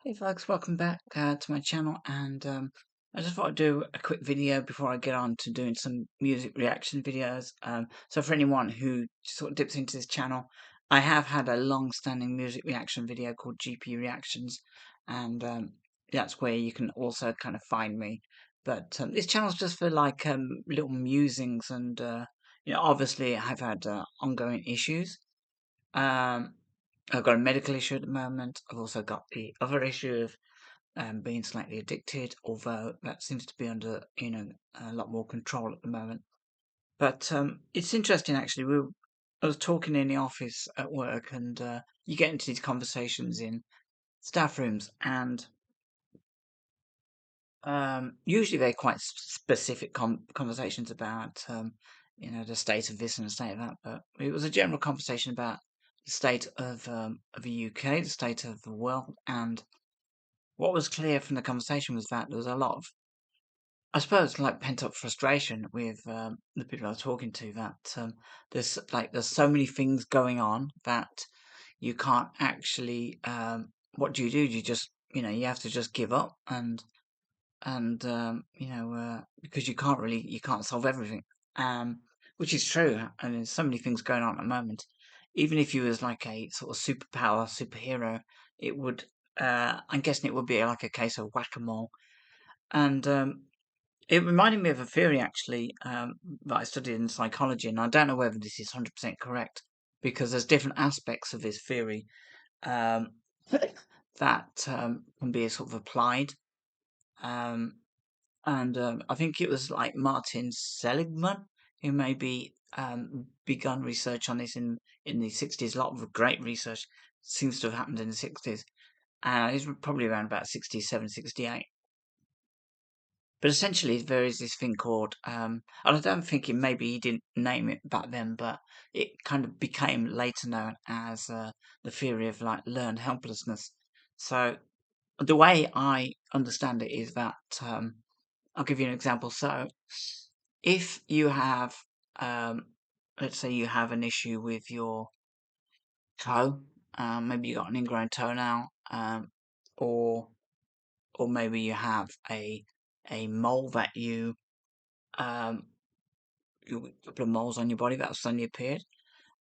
Hey folks, welcome back to my channel, and I just thought I'd do a quick video before I get on to doing some music reaction videos. So for anyone who sort of dips into this channel, I have had a long-standing music reaction video called GP Reactions, and that's where you can also kind of find me. But this channel's just for like little musings, and obviously I've had ongoing issues. Um, I've got a medical issue at the moment. I've also got the other issue of being slightly addicted, although that seems to be under, a lot more control at the moment. But it's interesting actually. I was talking in the office at work, and you get into these conversations in staff rooms, and usually they're quite specific conversations about, the state of this and the state of that. But it was a general conversation about the state of the UK, the state of the world, and what was clear from the conversation was that there was a lot of, I suppose, like pent up frustration with the people I was talking to. That there's so many things going on that you can't actually. What do? You just you have to just give up and because you can't solve everything. Which is true, and there's so many things going on at the moment. Even if you was like a sort of superhero, it would. I'm guessing it would be like a case of whack-a-mole. And it reminded me of a theory actually that I studied in psychology, and I don't know whether this is 100% correct because there's different aspects of this theory um, that can be sort of applied. Um, and I think it was like Martin Seligman who maybe begun research on this in the 60s. A lot of great research seems to have happened in the 60s. It's probably around about 67, 68. But essentially, there is this thing called, and I don't think maybe he didn't name it back then, but it kind of became later known as the theory of like learned helplessness. So the way I understand it is that I'll give you an example. So if you have, um, let's say you have an issue with your toe, maybe you got an ingrown toenail, or or maybe you have a mole that um, a couple of moles on your body that have suddenly appeared,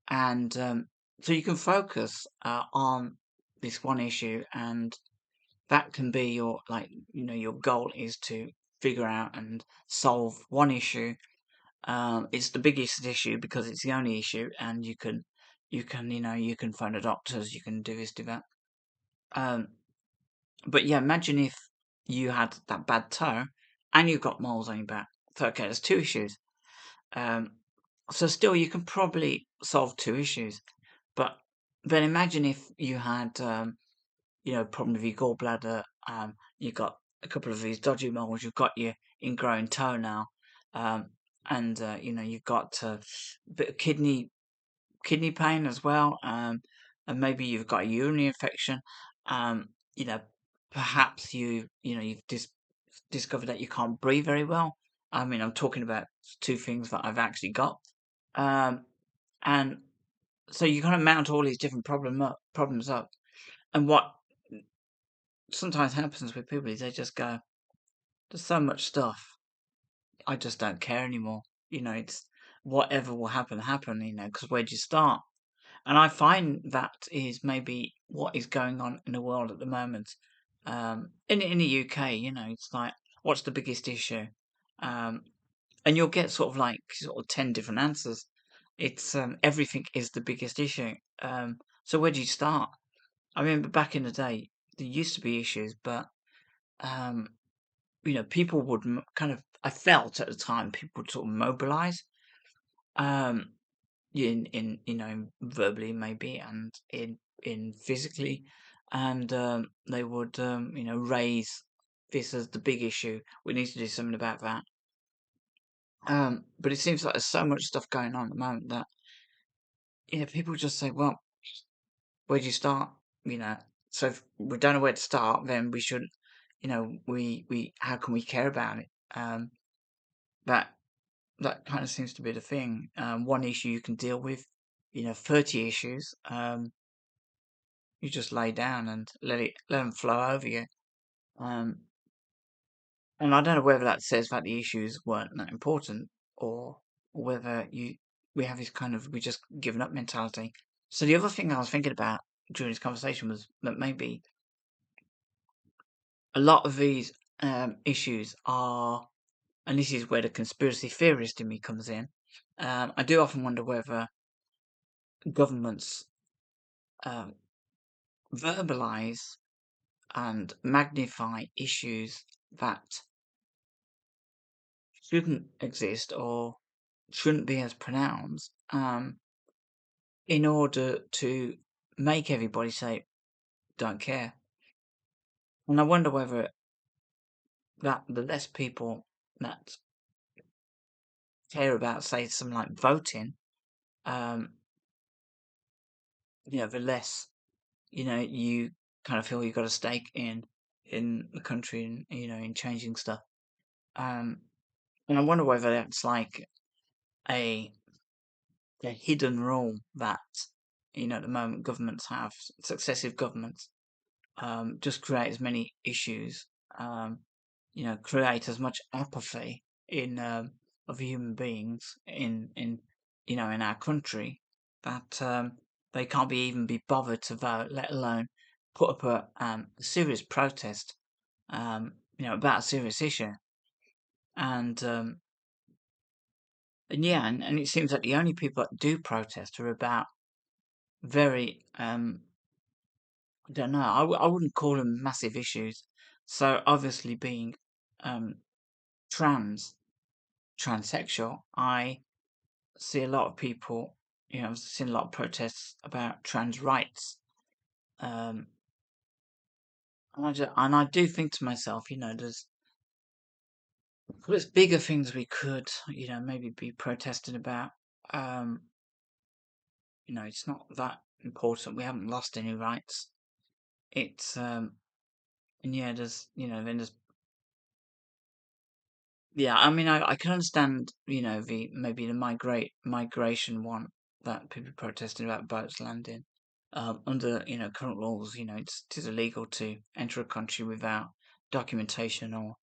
and so you can focus on this one issue, and that can be your your goal is to figure out and solve one issue. It's the biggest issue because it's the only issue, and you can phone the doctors, you can do this, do that. Um, but yeah, imagine if you had that bad toe and you've got moles on your back. So okay, there's two issues. Um, so still, you can probably solve two issues, but then imagine if you had, problem with your gallbladder. You got a couple of these dodgy moles. You've got your ingrown toenail, um, and you've got a bit of kidney pain as well, and maybe you've got a urinary infection. Um, you know, perhaps you've discovered that you can't breathe very well. I mean, I'm talking about two things that I've actually got. Um, and so you kind of mount all these different problems up. And what sometimes happens with people is they just go, "There's so much stuff. I just don't care anymore." It's whatever will happen, happen. Because where do you start? And I find that is maybe what is going on in the world at the moment. In the UK, it's like, what's the biggest issue? Um, and you'll get sort of 10 different answers. It's everything is the biggest issue. So where do you start? I remember back in the day, there used to be issues, but um, people would kind of. I felt at the time people would sort of mobilize, um, in verbally maybe, and in physically, and they would raise this as the big issue. We need to do something about that. But it seems like there's so much stuff going on at the moment that people just say, well, where do you start? So if we don't know where to start, then we should, we how can we care about it? That that kind of seems to be the thing. One issue you can deal with, 30 issues. you just lay down and let them flow over you. Um, and I don't know whether that says that the issues weren't that important, or whether we have this kind of we just given up mentality. So the other thing I was thinking about during this conversation was that maybe a lot of these issues are, and this is where the conspiracy theorist in me comes in. I do often wonder whether governments um, verbalize and magnify issues that shouldn't exist or shouldn't be as pronounced, in order to make everybody say, don't care. And I wonder whether that the less people that care about, say, something like voting, um, the less, you kind of feel you've got a stake in the country and, in changing stuff. Um, and I wonder whether that's like a a hidden rule that, at the moment governments have, successive governments, just create as many issues, um, create as much apathy in of human beings in our country that they can't even be bothered to vote, let alone put up a serious protest, about a serious issue. And yeah, and it seems like the only people that do protest are about very I don't know. I wouldn't call them massive issues. So obviously, being um, trans, transsexual, I see a lot of people. I've seen a lot of protests about trans rights, um, and I do think to myself, there's bigger things we could, maybe be protesting about. Um, it's not that important. We haven't lost any rights. It's and yeah, then there's. Yeah, I mean, I can understand, the maybe the migration one that people protesting about boats landing. Under, current laws, it is illegal to enter a country without documentation, or,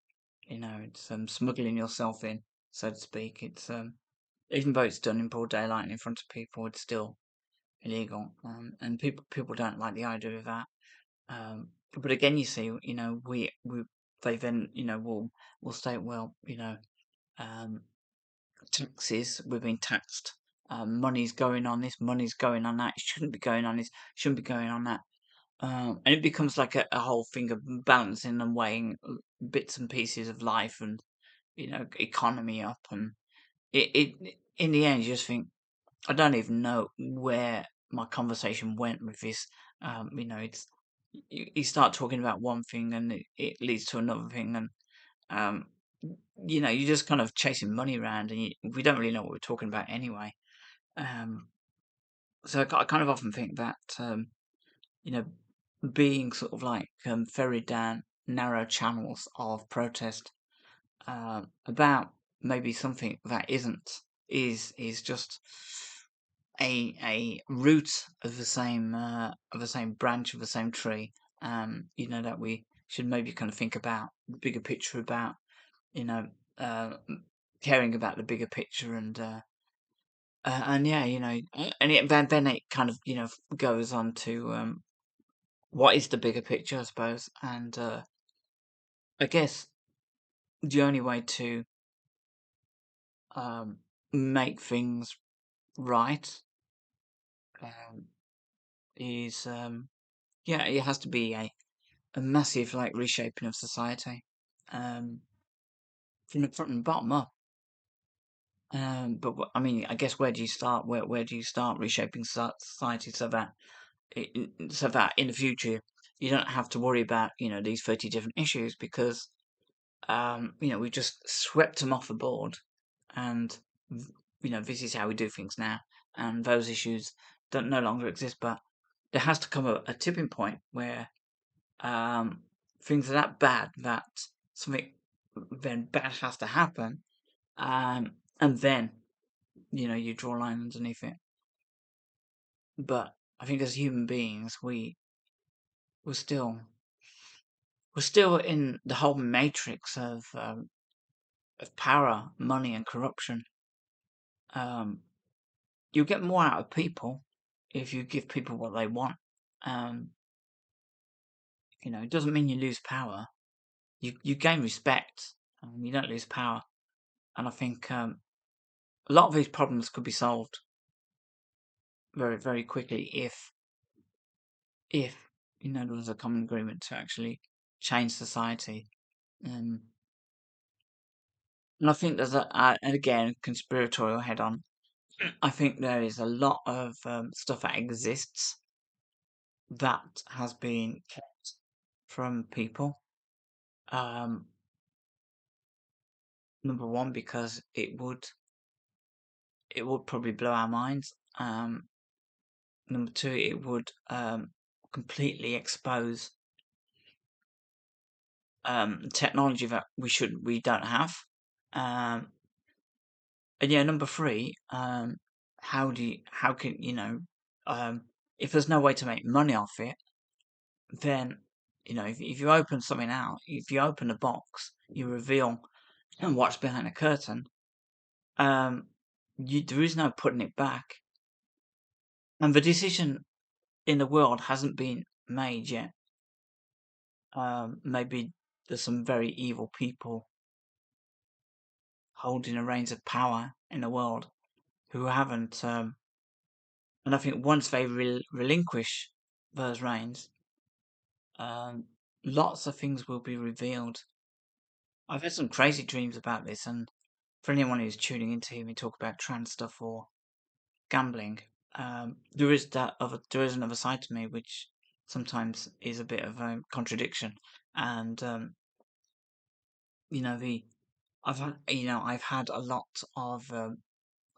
it's smuggling yourself in, so to speak. It's even though it's done in broad daylight and in front of people, it's still illegal. And people don't like the idea of that. But again, you see, we they then, will state, well, um, taxes, we've been taxed. Money's going on this, money's going on that. It shouldn't be going on this, shouldn't be going on that. And it becomes like a whole thing of balancing and weighing bits and pieces of life and, economy up. And it in the end, you just think, I don't even know where my conversation went with this. It's you start talking about one thing and it leads to another thing, and um, you're just kind of chasing money around, and we don't really know what we're talking about anyway. Um, so I kind of often think that, you know, being sort of like ferried down narrow channels of protest about maybe something that isn't is just a root of the same branch of the same tree. That we should maybe kind of think about the bigger picture, about you know, caring about the bigger picture, and yeah, and then it kind of goes on to what is the bigger picture, I suppose, and I guess the only way to um, make things right um, is yeah, it has to be a massive like reshaping of society, um, from the front and bottom up. But I mean, I guess where do you start? Where do you start reshaping society so that in the future you don't have to worry about these 30 different issues, because we've just swept them off the board, and this is how we do things now, and those issues don't no longer exist. But there has to come a tipping point where um, things are that bad that something then bad has to happen, and then you draw a line underneath it. But I think as human beings, we're still we're still in the whole matrix of power, money, and corruption. Um, you'll get more out of people if you give people what they want. Um, it doesn't mean you lose power. You gain respect. You don't lose power. And I think a lot of these problems could be solved very, very quickly if there was a common agreement to actually change society. Um, and I think there's and again, conspiratorial head on. I think there is a lot of stuff that exists that has been kept from people. Um, Number one, because it would probably blow our minds. Number two, it would completely expose technology that we don't have. Um, and yeah, number three, how can if there's no way to make money off it, then if you open something out, if you open a box, you reveal what's behind the curtain. Um, there is no putting it back, and the decision in the world hasn't been made yet. Maybe there's some very evil people holding the reins of power in the world who haven't. And I think once they relinquish those reins, um, lots of things will be revealed. I've had some crazy dreams about this, and for anyone who's tuning in to hear me talk about trans stuff or gambling, there is another side to me which sometimes is a bit of a contradiction, and the I've had a lot of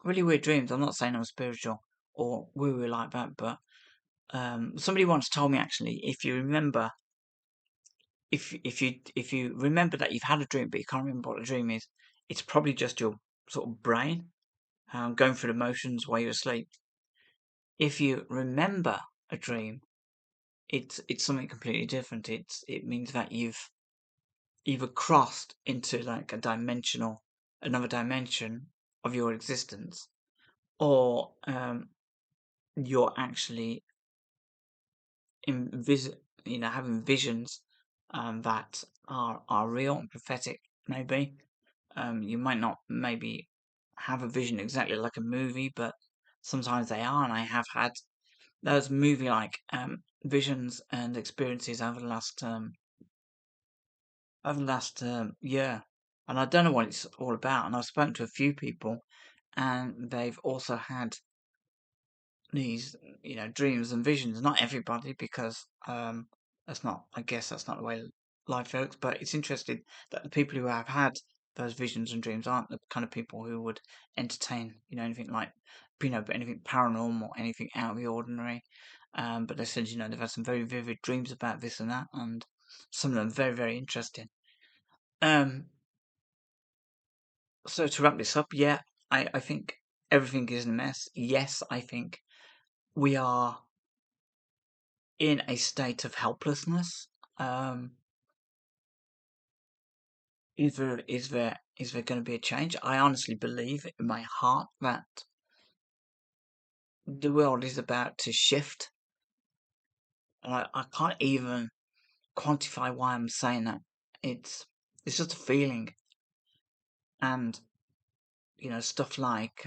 really weird dreams. I'm not saying I'm spiritual or woo-woo like that, but somebody once told me actually, if you remember that you've had a dream but you can't remember what the dream is, it's probably just your sort of brain going through the motions while you're asleep. If you remember a dream, it's something completely different. It means that you've either crossed into like another dimension of your existence, or you're actually having visions that are real and prophetic. Maybe you might not maybe have a vision exactly like a movie, but sometimes they are, and I have had those movie-like visions and experiences over the last year, and I don't know what it's all about. And I've spoken to a few people, and they've also had these dreams and visions. Not everybody, because I guess that's not the way life works. But it's interesting that the people who have had those visions and dreams aren't the kind of people who would entertain anything like anything paranormal, anything out of the ordinary. But they said they've had some very vivid dreams about this and that, and some of them very, very interesting. um so to wrap this up, yeah, I think everything is a mess. Yes, I think we are in a state of helplessness. Um, is there going to be a change? I honestly believe in my heart that the world is about to shift, and I can't even quantify why I'm saying that. It's it's just a feeling, and stuff like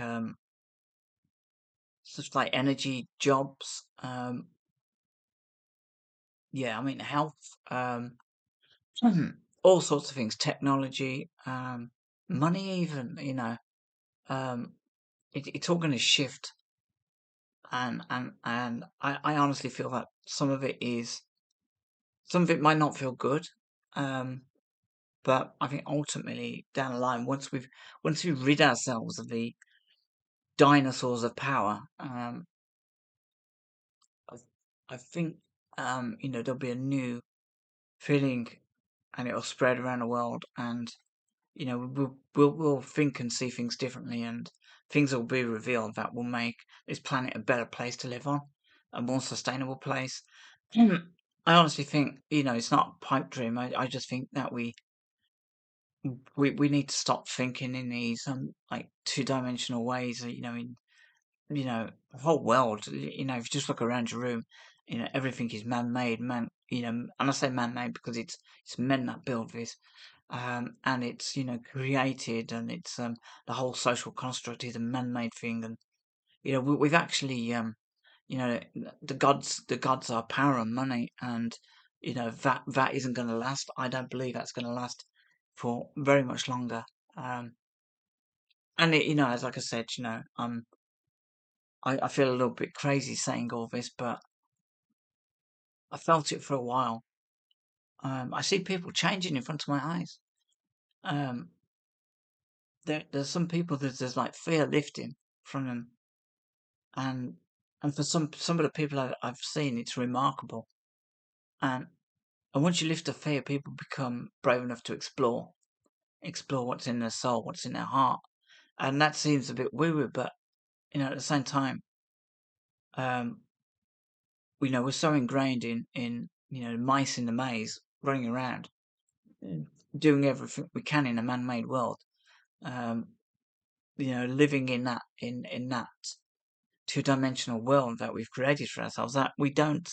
energy, jobs, yeah, I mean health, all sorts of things, technology, money, even um, it's all going to shift. And I honestly feel that some of it might not feel good, um, but I think ultimately down the line, once we rid ourselves of the dinosaurs of power, I, I think there'll be a new feeling, and it'll spread around the world, and we'll think and see things differently, and things will be revealed that will make this planet a better place to live on, a more sustainable place. I honestly think, it's not a pipe dream. I just think that we need to stop thinking in these like two-dimensional ways. In the whole world. If you just look around your room, everything is man-made. And I say man-made because it's men that build this, and it's created, and it's the whole social construct is a man-made thing, and we've actually the gods are power and money, and that isn't going to last. I don't believe that's going to last for very much longer. Um, and as like I said, I feel a little bit crazy saying all this, but I felt it for a while. I see people changing in front of my eyes. Um, there's some people that there's like fear lifting from them, and for some of the people I've seen, it's remarkable. And once you lift the fear, people become brave enough to explore what's in their soul, what's in their heart, and that seems a bit woo-woo, but at the same time, um, we're so ingrained in mice in the maze running around, mm, doing everything we can in a man-made world. Um, living in that two-dimensional world that we've created for ourselves. That we don't,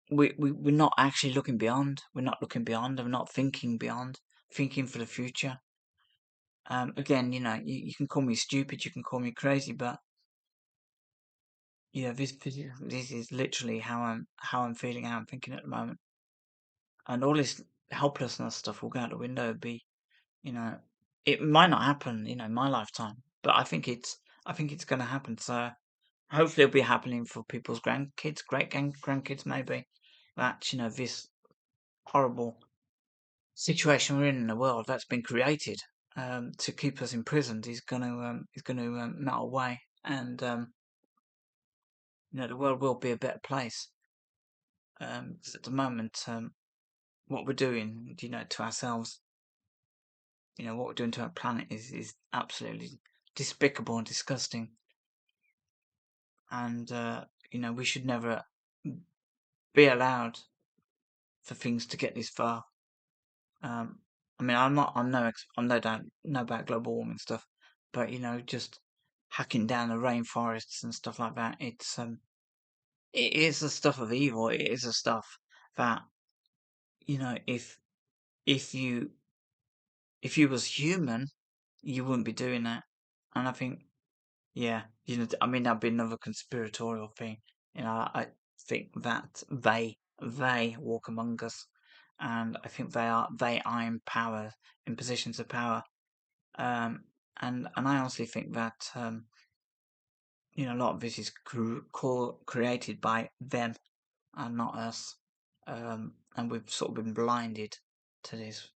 we're not actually looking beyond. We're not looking beyond. We're not thinking beyond. Thinking for the future. Again, you can call me stupid. You can call me crazy, but this is literally how I'm feeling, how I'm thinking at the moment. And all this helplessness stuff will go out the window. You know, it might not happen, in my lifetime, but I think it's going to happen. So hopefully it'll be happening for people's grandkids, grandkids, maybe. That this horrible situation we're in the world that's been created to keep us imprisoned is going to melt away, and the world will be a better place. 'Cause at the moment, what we're doing, to ourselves, what we're doing to our planet is absolutely despicable and disgusting, and we should never be allowed for things to get this far. Um, I mean, I'm no doubt know about global warming stuff, but just hacking down the rainforests and stuff like that. It is the stuff of evil. It is the stuff that if you if you was human, you wouldn't be doing that. And I think, yeah, I mean, that'd be another conspiratorial thing. I think that they walk among us, and I think they are in power, in positions of power. Um, and I honestly think that a lot of this is created by them and not us. And we've sort of been blinded to this.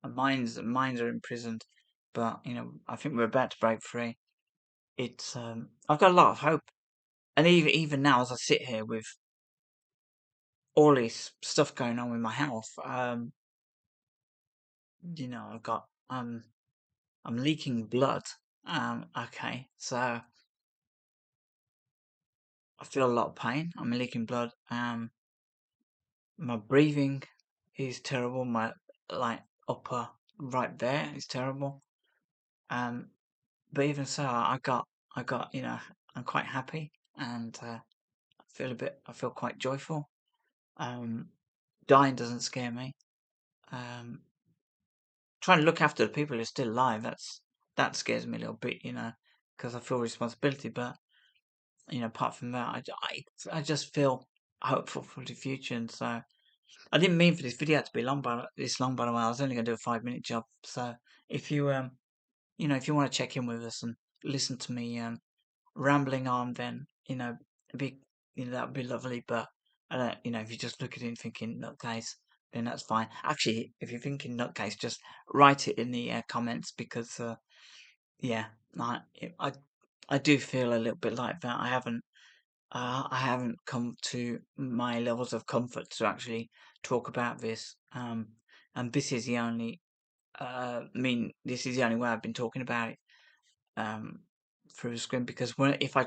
And minds are imprisoned, but I think we're about to break free. It's I've got a lot of hope, and even now as I sit here with all this stuff going on with my health, I've got I'm leaking blood. Okay, so I feel a lot of pain. I'm leaking blood. My breathing is terrible. My like upper right there is terrible. Um, but even so, I got I'm quite happy, and I feel quite joyful. Um, dying doesn't scare me. Um, trying to look after the people who are still alive, that scares me a little bit, because I feel responsibility. But apart from that, I just feel hopeful for the future. And so I didn't mean for this video to be this long, by the way. I was only going to do a 5-minute job. So if you if you want to check in with us and listen to me rambling on, then it'd be that'd be lovely. But I don't, if you just look at it and thinking nutcase, then that's fine. Actually, if you're thinking nutcase, just write it in the comments, because yeah, I I I do feel a little bit like that. I haven't come to my levels of comfort to actually talk about this. And this is the only this is the only way I've been talking about it um, through the screen, because if I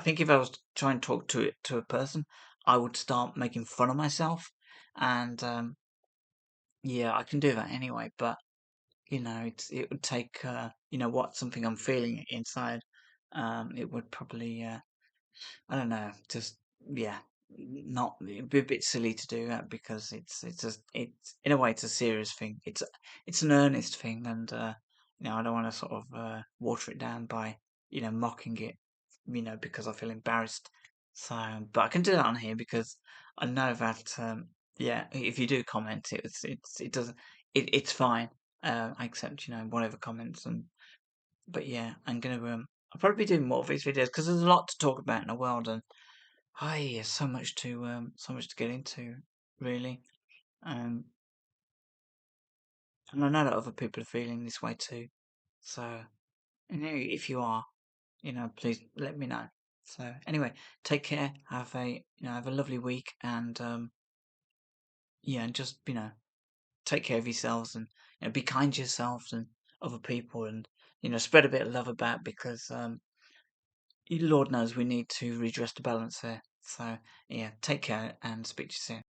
think if I was trying to talk to a person, I would start making fun of myself, and yeah, I can do that anyway. But it would take what something I'm feeling inside. It would probably I don't know, just yeah, not it'd be a bit silly to do that because it's in a way it's a serious thing. It's an earnest thing, and I don't want to sort of water it down by mocking it, because I feel embarrassed. So, but I can do that on here because I know that yeah, if you do comment, it doesn't it's fine. I accept whatever comments and but yeah, I'm gonna I'll probably be doing more of these videos because there's a lot to talk about in the world and hi, so much to get into, really. Um, and I know that other people are feeling this way too. So, if you are, please let me know. So, anyway, take care. Have a lovely week, and yeah, and just take care of yourselves and be kind to yourselves and other people, and spread a bit of love about because Lord knows we need to redress the balance here. So, yeah, take care and speak to you soon.